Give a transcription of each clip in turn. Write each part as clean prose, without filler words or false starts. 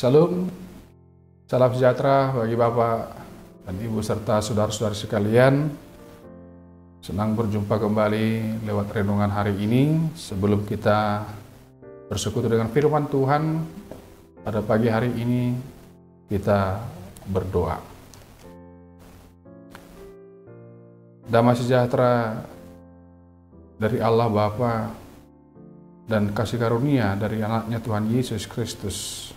Salam, salam sejahtera bagi Bapak dan Ibu serta saudara-saudara sekalian. Senang berjumpa kembali lewat renungan hari ini. Sebelum kita bersekutu dengan firman Tuhan, pada pagi hari ini kita berdoa. Damai sejahtera dari Allah Bapa dan kasih karunia dari anaknya Tuhan Yesus Kristus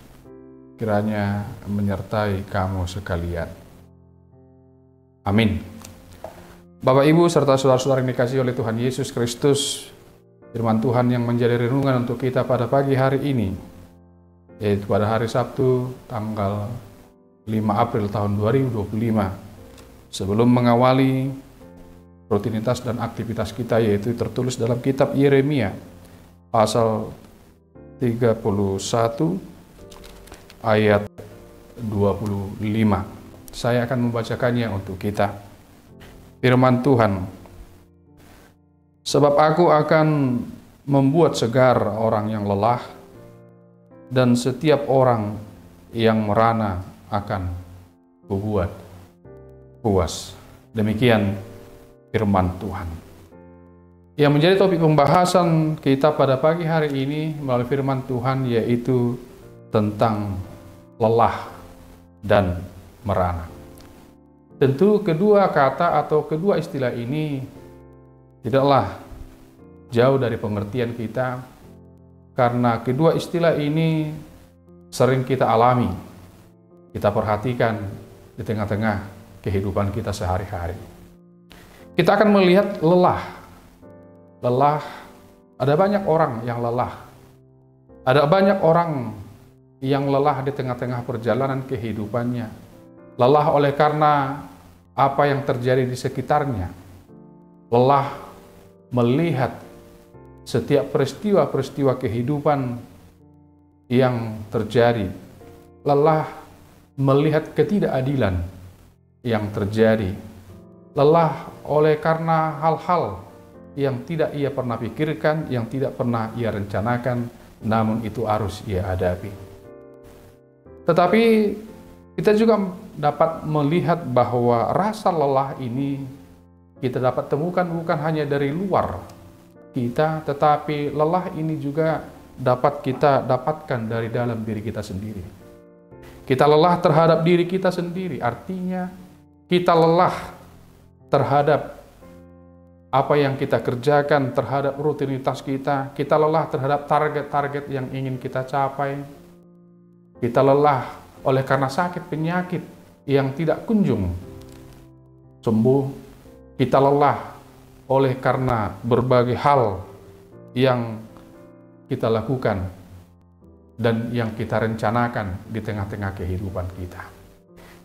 kiranya menyertai kamu sekalian. Amin. Bapak, Ibu, serta saudara-saudara yang dikasihi oleh Tuhan Yesus Kristus, firman Tuhan yang menjadi renungan untuk kita pada pagi hari ini, yaitu pada hari Sabtu, tanggal 5 April tahun 2025. Sebelum mengawali rutinitas dan aktivitas kita, yaitu tertulis dalam kitab Yeremia, pasal 31, ayat 25. Saya akan membacakannya untuk kita. Firman Tuhan, sebab aku akan membuat segar orang yang lelah, dan setiap orang yang merana akan kubuat puas. Demikian firman Tuhan. Yang menjadi topik pembahasan kita pada pagi hari ini melalui firman Tuhan yaitu tentang lelah dan merana. Tentu kedua kata atau kedua istilah ini tidaklah jauh dari pengertian kita, karena kedua istilah ini sering kita alami, kita perhatikan di tengah-tengah kehidupan kita sehari-hari. Kita akan melihat lelah, ada banyak orang yang lelah, ada banyak orang yang lelah di tengah-tengah perjalanan kehidupannya, lelah oleh karena apa yang terjadi di sekitarnya, lelah melihat setiap peristiwa-peristiwa kehidupan yang terjadi, lelah melihat ketidakadilan yang terjadi, lelah oleh karena hal-hal yang tidak ia pernah pikirkan, yang tidak pernah ia rencanakan, namun itu harus ia hadapi. Tetapi kita juga dapat melihat bahwa rasa lelah ini kita dapat temukan bukan hanya dari luar kita, tetapi lelah ini juga dapat kita dapatkan dari dalam diri kita sendiri. Kita lelah terhadap diri kita sendiri, artinya kita lelah terhadap apa yang kita kerjakan, terhadap rutinitas kita lelah terhadap target-target yang ingin kita capai. Kita lelah oleh karena sakit penyakit yang tidak kunjung sembuh. Kita lelah oleh karena berbagai hal yang kita lakukan dan yang kita rencanakan di tengah-tengah kehidupan kita.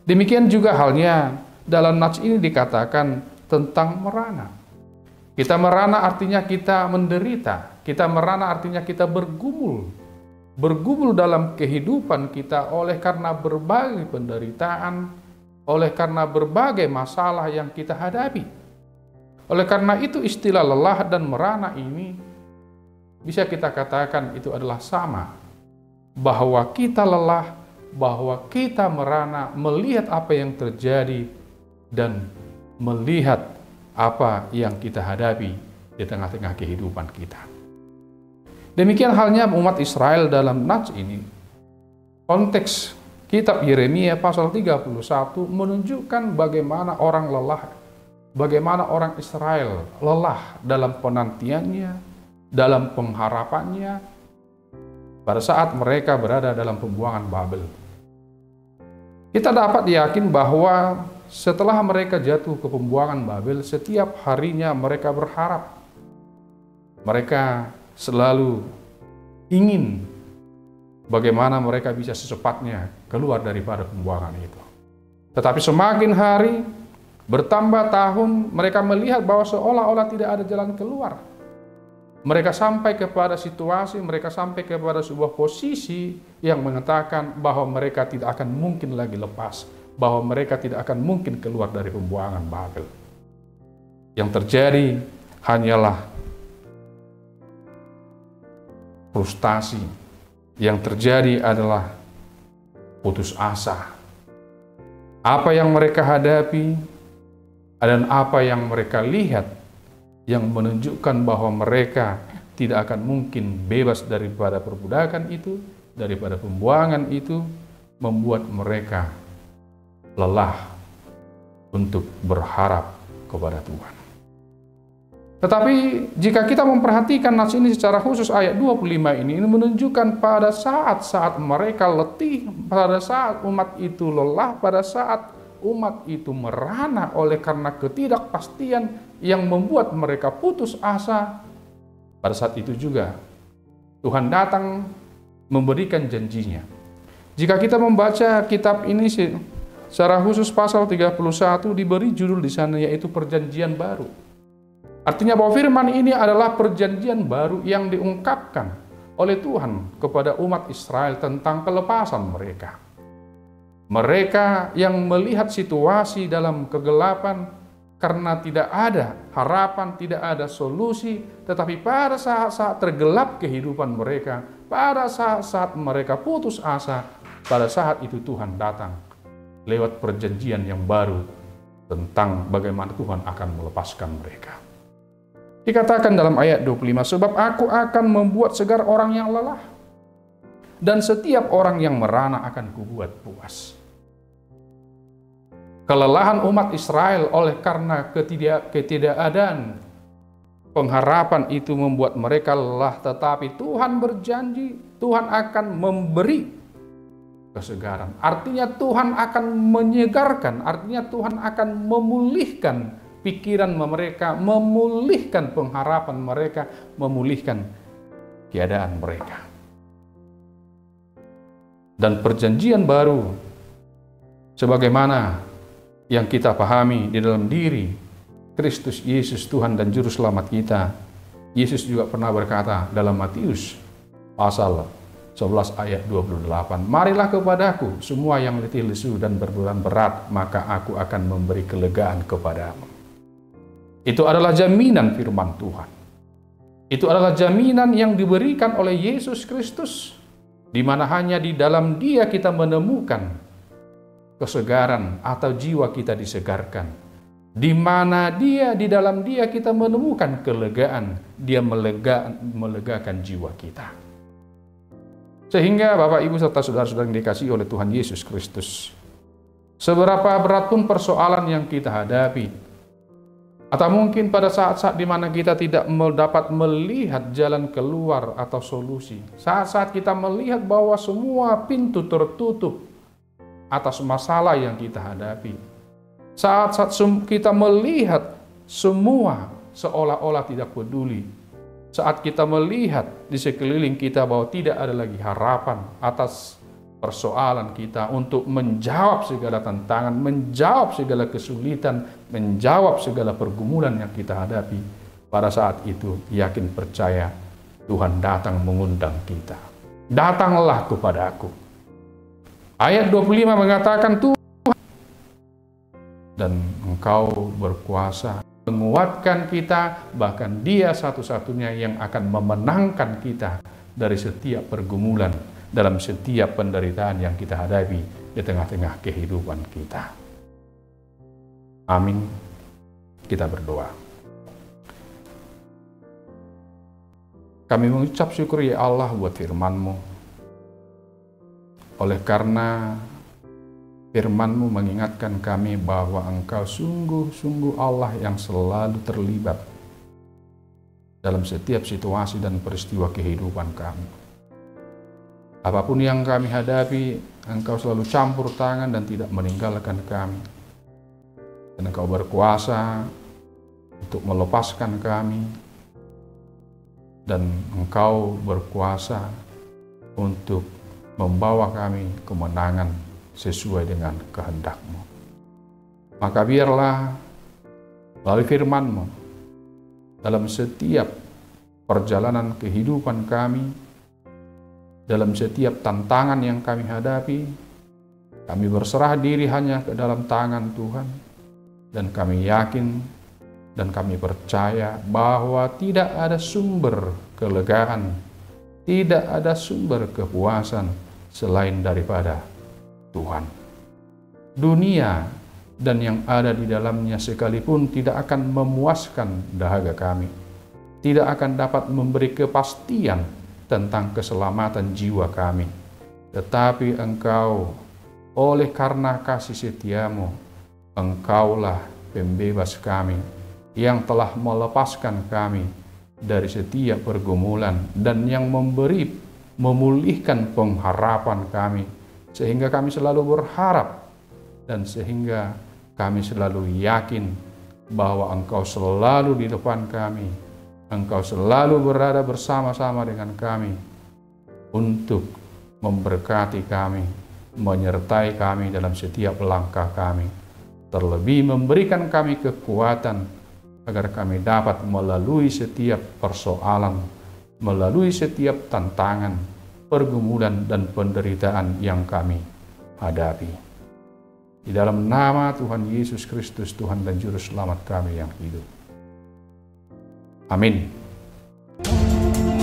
Demikian juga halnya dalam nats ini dikatakan tentang merana. Kita merana artinya kita menderita. Kita merana artinya kita bergumul dalam kehidupan kita oleh karena berbagai penderitaan, oleh karena berbagai masalah yang kita hadapi. Oleh karena itu istilah lelah dan merana ini bisa kita katakan itu adalah sama, bahwa kita lelah, bahwa kita merana melihat apa yang terjadi dan melihat apa yang kita hadapi di tengah-tengah kehidupan kita. Demikian halnya umat Israel dalam nats ini. Konteks kitab Yeremia pasal 31 menunjukkan bagaimana orang lelah, bagaimana orang Israel lelah dalam penantiannya, dalam pengharapannya pada saat mereka berada dalam pembuangan Babel. Kita dapat yakin bahwa setelah mereka jatuh ke pembuangan Babel, setiap harinya mereka berharap. Mereka selalu ingin bagaimana mereka bisa secepatnya keluar daripada pembuangan itu. Tetapi semakin hari bertambah tahun, mereka melihat bahwa seolah-olah tidak ada jalan keluar. Mereka sampai kepada situasi, mereka sampai kepada sebuah posisi yang mengatakan bahwa mereka tidak akan mungkin lagi lepas, bahwa mereka tidak akan mungkin keluar dari pembuangan Babel. Yang terjadi hanyalah frustasi. Yang terjadi adalah putus asa. Apa yang mereka hadapi dan apa yang mereka lihat yang menunjukkan bahwa mereka tidak akan mungkin bebas daripada perbudakan itu, daripada pembuangan itu, membuat mereka lelah untuk berharap kepada Tuhan. Tetapi jika kita memperhatikan nas ini secara khusus ayat 25 ini menunjukkan pada saat-saat mereka letih, pada saat umat itu lelah, pada saat umat itu merana oleh karena ketidakpastian yang membuat mereka putus asa. Pada saat itu juga Tuhan datang memberikan janjinya. Jika kita membaca kitab ini secara khusus pasal 31 diberi judul di sana yaitu perjanjian baru. Artinya bahwa firman ini adalah perjanjian baru yang diungkapkan oleh Tuhan kepada umat Israel tentang kelepasan mereka. Mereka yang melihat situasi dalam kegelapan karena tidak ada harapan, tidak ada solusi, tetapi pada saat-saat tergelap kehidupan mereka, pada saat-saat mereka putus asa, pada saat itu Tuhan datang lewat perjanjian yang baru tentang bagaimana Tuhan akan melepaskan mereka. Dikatakan dalam ayat 25, sebab aku akan membuat segar orang yang lelah, dan setiap orang yang merana akan kubuat puas. Kelelahan umat Israel oleh karena ketidakadaan pengharapan itu membuat mereka lelah, tetapi Tuhan berjanji Tuhan akan memberi kesegaran. Artinya Tuhan akan menyegarkan, artinya Tuhan akan memulihkan pikiran mereka, memulihkan pengharapan mereka, memulihkan keadaan mereka. Dan perjanjian baru sebagaimana yang kita pahami di dalam diri Kristus Yesus Tuhan dan Juru Selamat kita. Yesus juga pernah berkata dalam Matius pasal 11 ayat 28, marilah kepadaku semua yang letih lesu dan berbeban berat, maka aku akan memberi kelegaan kepadamu. Itu adalah jaminan firman Tuhan. Itu adalah jaminan yang diberikan oleh Yesus Kristus, di mana hanya di dalam Dia kita menemukan kesegaran atau jiwa kita disegarkan. Di mana di dalam Dia kita menemukan kelegaan, Dia melegakan jiwa kita. Sehingga Bapak Ibu serta saudara-saudara yang dikasihi oleh Tuhan Yesus Kristus, seberapa berat pun persoalan yang kita hadapi, atau mungkin pada saat-saat di mana kita tidak dapat melihat jalan keluar atau solusi, saat-saat kita melihat bahwa semua pintu tertutup atas masalah yang kita hadapi, saat-saat kita melihat semua seolah-olah tidak peduli, saat kita melihat di sekeliling kita bahwa tidak ada lagi harapan atas persoalan kita untuk menjawab segala tantangan, menjawab segala kesulitan, menjawab segala pergumulan yang kita hadapi, pada saat itu yakin percaya Tuhan datang mengundang kita. Datanglah kepadaku. Ayat 25 mengatakan Tuhan dan Engkau berkuasa menguatkan kita, bahkan Dia satu-satunya yang akan memenangkan kita dari setiap pergumulan, dalam setiap penderitaan yang kita hadapi di tengah-tengah kehidupan kita. Amin. Kita berdoa. Kami mengucap syukur ya Allah buat firman-Mu. Oleh karena firman-Mu mengingatkan kami bahwa Engkau sungguh-sungguh Allah yang selalu terlibat dalam setiap situasi dan peristiwa kehidupan kami. Apapun yang kami hadapi, Engkau selalu campur tangan dan tidak meninggalkan kami. Dan Engkau berkuasa untuk melepaskan kami. Dan Engkau berkuasa untuk membawa kami kemenangan sesuai dengan kehendak-Mu. Maka biarlah melalui firman-Mu, dalam setiap perjalanan kehidupan kami, dalam setiap tantangan yang kami hadapi, kami berserah diri hanya ke dalam tangan Tuhan. Dan kami yakin dan kami percaya bahwa tidak ada sumber kelegaan, tidak ada sumber kepuasan selain daripada Tuhan. Dunia dan yang ada di dalamnya sekalipun tidak akan memuaskan dahaga kami, tidak akan dapat memberi kepastian tentang keselamatan jiwa kami. Tetapi Engkau, oleh karena kasih setiamu, Engkaulah pembebas kami, yang telah melepaskan kami dari setiap pergumulan dan yang memulihkan pengharapan kami, sehingga kami selalu berharap dan sehingga kami selalu yakin bahwa Engkau selalu di depan kami, Engkau selalu berada bersama-sama dengan kami untuk memberkati kami, menyertai kami dalam setiap langkah kami, terlebih memberikan kami kekuatan agar kami dapat melalui setiap persoalan, melalui setiap tantangan, pergumulan dan penderitaan yang kami hadapi. Di dalam nama Tuhan Yesus Kristus, Tuhan dan Juru Selamat kami yang hidup. Amin.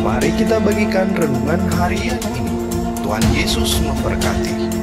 Mari kita bagikan renungan harian ini. Tuhan Yesus memberkati.